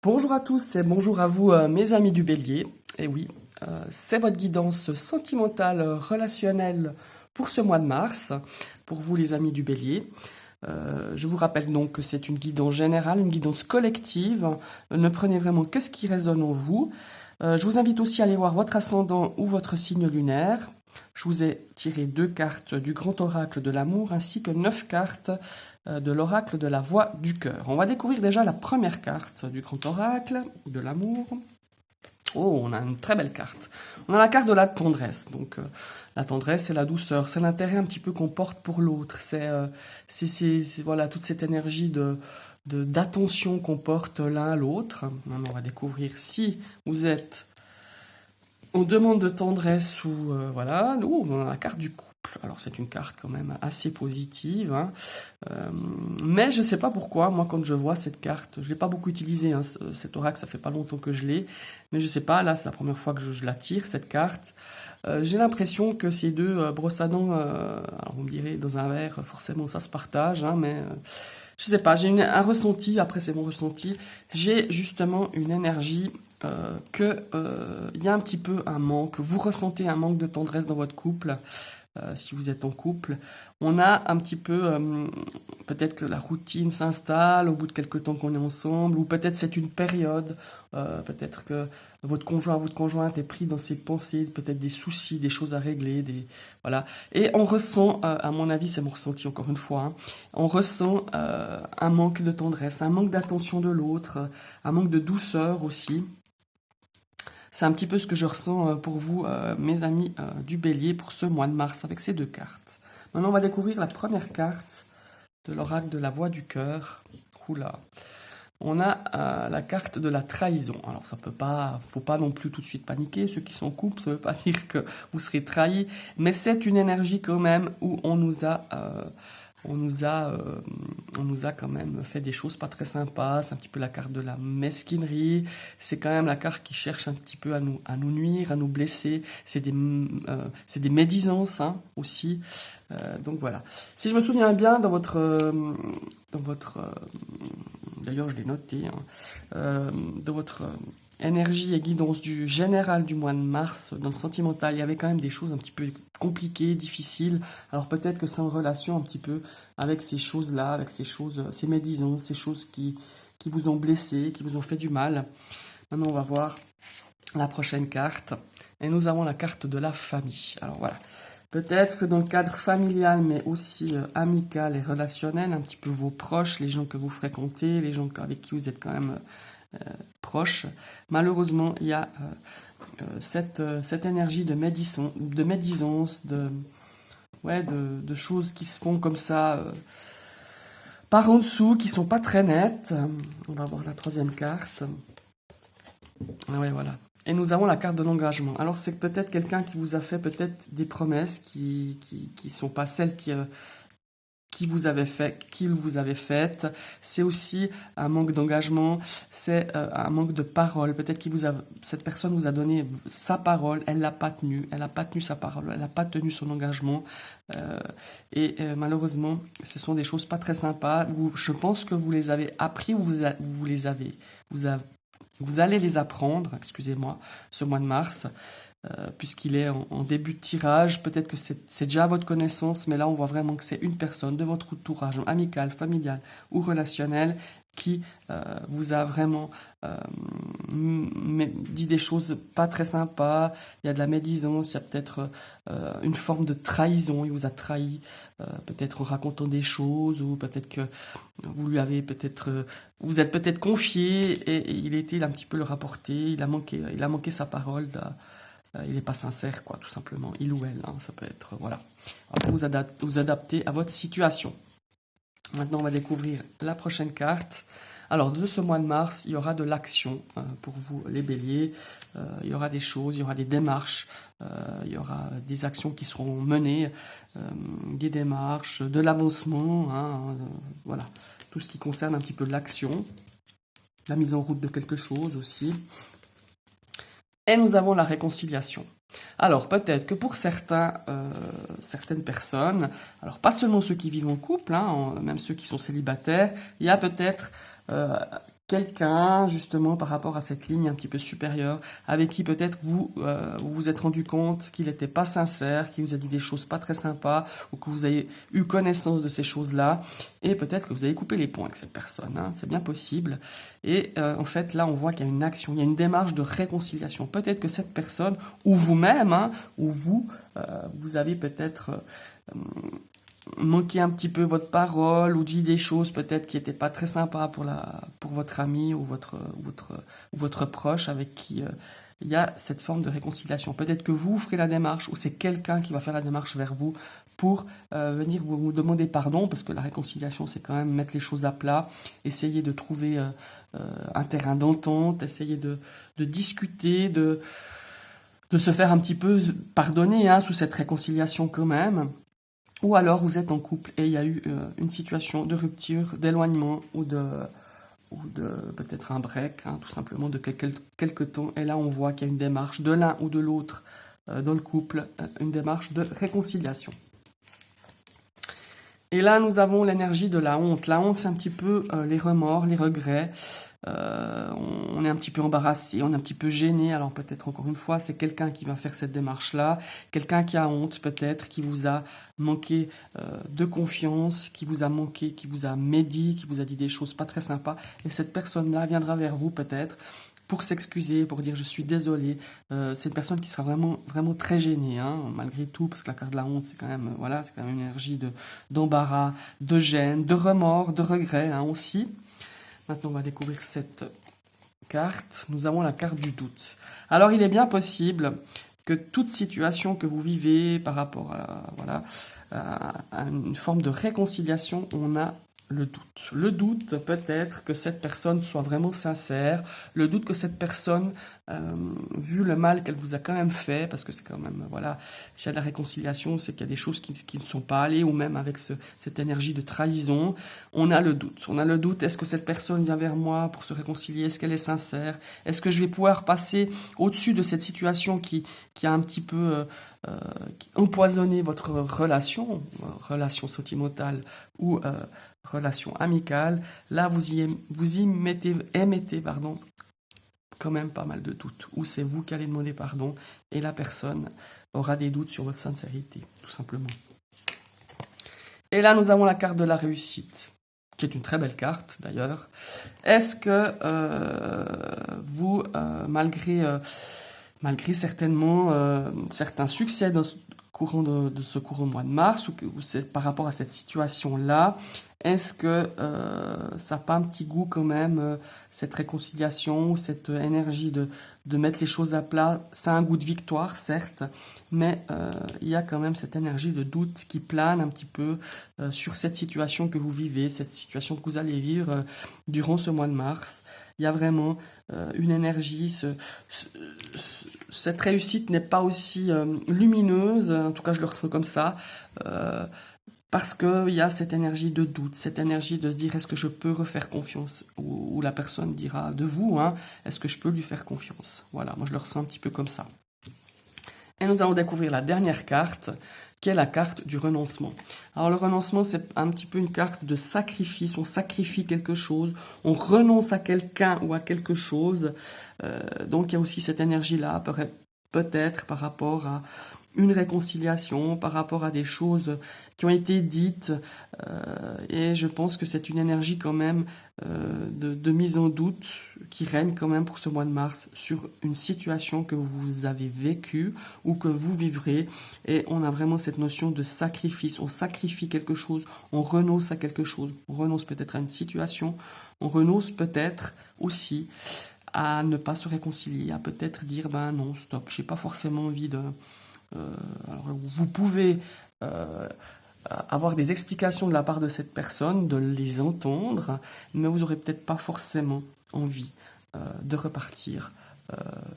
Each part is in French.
Bonjour à tous et bonjour à vous, mes amis du Bélier. Et oui, c'est votre guidance sentimentale, relationnelle pour ce mois de mars, pour vous les amis du Bélier. Je vous rappelle donc que c'est une guidance générale, une guidance collective. Ne prenez vraiment que ce qui résonne en vous. Je vous invite aussi à aller voir votre ascendant ou votre signe lunaire. Je vous ai tiré 2 cartes du grand oracle de l'amour ainsi que 9 cartes de l'oracle de la voix du cœur. On va découvrir déjà la première carte du grand oracle de l'amour. Oh, on a une très belle carte. On a la carte de la tendresse. Donc, la tendresse, c'est la douceur, c'est l'intérêt un petit peu qu'on porte pour l'autre. C'est voilà, toute cette énergie d'attention qu'on porte l'un à l'autre. Maintenant, on va découvrir si vous êtes en demande de tendresse ou voilà. Nous, on a la carte du couple. Alors c'est une carte quand même assez positive, hein. Mais je sais pas pourquoi, moi quand je vois cette carte, je l'ai pas beaucoup utilisée, hein, cet oracle, ça fait pas longtemps que je l'ai, mais je sais pas, là c'est la première fois que je la tire, cette carte. J'ai l'impression que ces deux brosses à dents, alors vous me direz, dans un verre, forcément ça se partage, hein, mais je sais pas, j'ai un ressenti, après c'est mon ressenti, j'ai justement une énergie que il y a un petit peu un manque, vous ressentez un manque de tendresse dans votre couple. Si vous êtes en couple, on a un petit peu, peut-être que la routine s'installe au bout de quelques temps qu'on est ensemble, ou peut-être c'est une période, peut-être que votre conjoint, votre conjointe est pris dans ses pensées, peut-être des soucis, des choses à régler, voilà. Et on ressent, à mon avis, c'est mon ressenti encore une fois, hein, on ressent un manque de tendresse, un manque d'attention de l'autre, un manque de douceur aussi. C'est un petit peu ce que je ressens pour vous, mes amis du Bélier, pour ce mois de mars, avec ces 2 cartes. Maintenant, on va découvrir la première carte de l'oracle de la voix du cœur. Oula. On a la carte de la trahison. Alors, ça peut pas, faut pas non plus tout de suite paniquer. Ceux qui sont en couple, ça veut pas dire que vous serez trahis, mais c'est une énergie quand même où on nous a quand même fait des choses pas très sympas. C'est un petit peu la carte de la mesquinerie. C'est quand même la carte qui cherche un petit peu à nous nuire, à nous blesser. C'est des médisances, hein, aussi. Donc voilà. Si je me souviens bien, d'ailleurs je l'ai noté, hein, dans votre énergie et guidance du général du mois de mars, dans le sentimental, il y avait quand même des choses un petit peu compliquées, difficiles. Alors peut-être que c'est en relation un petit peu avec ces choses-là, avec ces choses, ces médisances, ces choses qui vous ont blessé, qui vous ont fait du mal. Maintenant, on va voir la prochaine carte. Et nous avons la carte de la famille. Alors voilà. Peut-être que dans le cadre familial, mais aussi amical et relationnel, un petit peu vos proches, les gens que vous fréquentez, les gens avec qui vous êtes quand même proches, malheureusement, il y a cette énergie de médisance, de choses qui se font comme ça, par en dessous, qui sont pas très nettes. On va voir la troisième carte. Ah ouais, voilà. Et nous avons la carte de l'engagement. Alors c'est peut-être quelqu'un qui vous a fait peut-être des promesses qui sont pas celles qu'il vous avez faites. C'est aussi un manque d'engagement, c'est un manque de parole. Peut-être cette personne vous a donné sa parole, elle n'a pas tenu sa parole, elle n'a pas tenu son engagement. Malheureusement, ce sont des choses pas très sympas. Je pense que vous les avez appris ou vous allez les apprendre, excusez-moi, ce mois de mars, puisqu'il est en début de tirage. Peut-être que c'est déjà à votre connaissance, mais là on voit vraiment que c'est une personne de votre entourage, amical, familial ou relationnel, qui vous a vraiment dit des choses pas très sympas. Il y a de la médisance, il y a peut-être une forme de trahison. Il vous a trahi, peut-être en racontant des choses, ou peut-être que vous êtes peut-être confié et il a un petit peu le rapporté. Il a manqué sa parole. Il n'est pas sincère, quoi, tout simplement. Il ou elle, hein, ça peut être, voilà. Après, vous adaptez à votre situation. Maintenant, on va découvrir la prochaine carte. Alors, de ce mois de mars, il y aura de l'action pour vous, les béliers. Il y aura des choses, il y aura des démarches, il y aura des actions qui seront menées, des démarches, de l'avancement, hein, voilà. Tout ce qui concerne un petit peu l'action, la mise en route de quelque chose aussi. Et nous avons la réconciliation. Alors peut-être que pour certaines personnes, alors pas seulement ceux qui vivent en couple, hein, même ceux qui sont célibataires, il y a peut-être quelqu'un, justement, par rapport à cette ligne un petit peu supérieure, avec qui peut-être vous vous êtes rendu compte qu'il n'était pas sincère, qu'il vous a dit des choses pas très sympas, ou que vous avez eu connaissance de ces choses-là, et peut-être que vous avez coupé les ponts avec cette personne, hein, c'est bien possible. Et en fait, là, on voit qu'il y a une action, il y a une démarche de réconciliation. Peut-être que cette personne, ou vous-même, hein, ou vous avez peut-être manquer un petit peu votre parole ou dit des choses peut-être qui n'étaient pas très sympas pour votre ami ou votre proche avec qui il y a cette forme de réconciliation. Peut-être que vous ferez la démarche ou c'est quelqu'un qui va faire la démarche vers vous pour venir vous demander pardon, parce que la réconciliation, c'est quand même mettre les choses à plat, essayer de trouver un terrain d'entente, essayer de discuter, de se faire un petit peu pardonner, hein, sous cette réconciliation quand même. Ou alors vous êtes en couple et il y a eu une situation de rupture, d'éloignement ou de peut-être un break, hein, tout simplement de quelque temps. Et là on voit qu'il y a une démarche de l'un ou de l'autre dans le couple, une démarche de réconciliation. Et là nous avons l'énergie de la honte. La honte, c'est un petit peu les remords, les regrets. On est un petit peu embarrassé, on est un petit peu gêné. Alors peut-être encore une fois, c'est quelqu'un qui va faire cette démarche-là, quelqu'un qui a honte peut-être, qui vous a manqué de confiance, qui vous a manqué, qui vous a médit, qui vous a dit des choses pas très sympas. Et cette personne-là viendra vers vous peut-être pour s'excuser, pour dire je suis désolé. C'est une personne qui sera vraiment, vraiment très gênée, hein, malgré tout, parce que la carte de la honte, c'est quand même, voilà, c'est quand même une énergie d'embarras, de gêne, de remords, de regret, hein, aussi. Maintenant, on va découvrir cette carte. Nous avons la carte du doute. Alors, il est bien possible que toute situation que vous vivez par rapport à une forme de réconciliation, on a le doute. Le doute peut-être que cette personne soit vraiment sincère, le doute que cette personne, vu le mal qu'elle vous a quand même fait, parce que c'est quand même, voilà, s'il y a de la réconciliation, c'est qu'il y a des choses qui ne sont pas allées, ou même avec cette énergie de trahison, on a le doute. On a le doute, est-ce que cette personne vient vers moi pour se réconcilier, est-ce qu'elle est sincère, est-ce que je vais pouvoir passer au-dessus de cette situation qui a un petit peu empoisonné votre relation sentimentale ou relation amicale. Là, vous y émettez quand même pas mal de doutes. Ou c'est vous qui allez demander pardon et la personne aura des doutes sur votre sincérité, tout simplement. Et là, nous avons la carte de la réussite, qui est une très belle carte d'ailleurs. Est-ce que vous, malgré certainement certains succès dans ce courant mois de mars, ou c'est par rapport à cette situation-là, est-ce que ça n'a pas un petit goût quand même, cette réconciliation, cette énergie de mettre les choses à plat, ça a un goût de victoire, certes, mais il y a quand même cette énergie de doute qui plane un petit peu sur cette situation que vous vivez, cette situation que vous allez vivre durant ce mois de mars. Il y a vraiment une énergie, cette réussite n'est pas aussi lumineuse, en tout cas je le ressens comme ça, parce qu'il y a cette énergie de doute, cette énergie de se dire est-ce que je peux refaire confiance, ou la personne dira de vous, hein, est-ce que je peux lui faire confiance. Voilà, moi je le ressens un petit peu comme ça. Et nous allons découvrir la dernière carte, qui est la carte du renoncement. Alors le renoncement, c'est un petit peu une carte de sacrifice, on sacrifie quelque chose, on renonce à quelqu'un ou à quelque chose, donc il y a aussi cette énergie-là, peut-être par rapport à une réconciliation, par rapport à des choses qui ont été dites, et je pense que c'est une énergie quand même de mise en doute qui règne quand même pour ce mois de mars sur une situation que vous avez vécue ou que vous vivrez, et on a vraiment cette notion de sacrifice, on sacrifie quelque chose, on renonce à quelque chose, on renonce peut-être à une situation, on renonce peut-être aussi à ne pas se réconcilier, à peut-être dire ben non, stop, j'ai pas forcément envie de... alors vous pouvez avoir des explications de la part de cette personne, de les entendre, mais vous n'aurez peut-être pas forcément envie de repartir,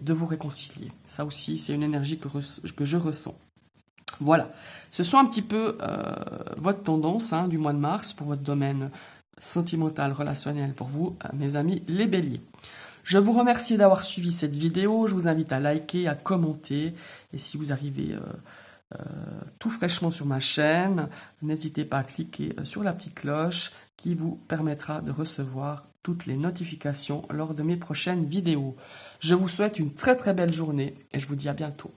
de vous réconcilier. Ça aussi, c'est une énergie que je ressens. Voilà, ce sont un petit peu votre tendance, hein, du mois de mars pour votre domaine sentimental, relationnel, pour vous, mes amis les béliers. Je vous remercie d'avoir suivi cette vidéo, je vous invite à liker, à commenter, et si vous arrivez tout fraîchement sur ma chaîne, n'hésitez pas à cliquer sur la petite cloche qui vous permettra de recevoir toutes les notifications lors de mes prochaines vidéos. Je vous souhaite une très très belle journée et je vous dis à bientôt.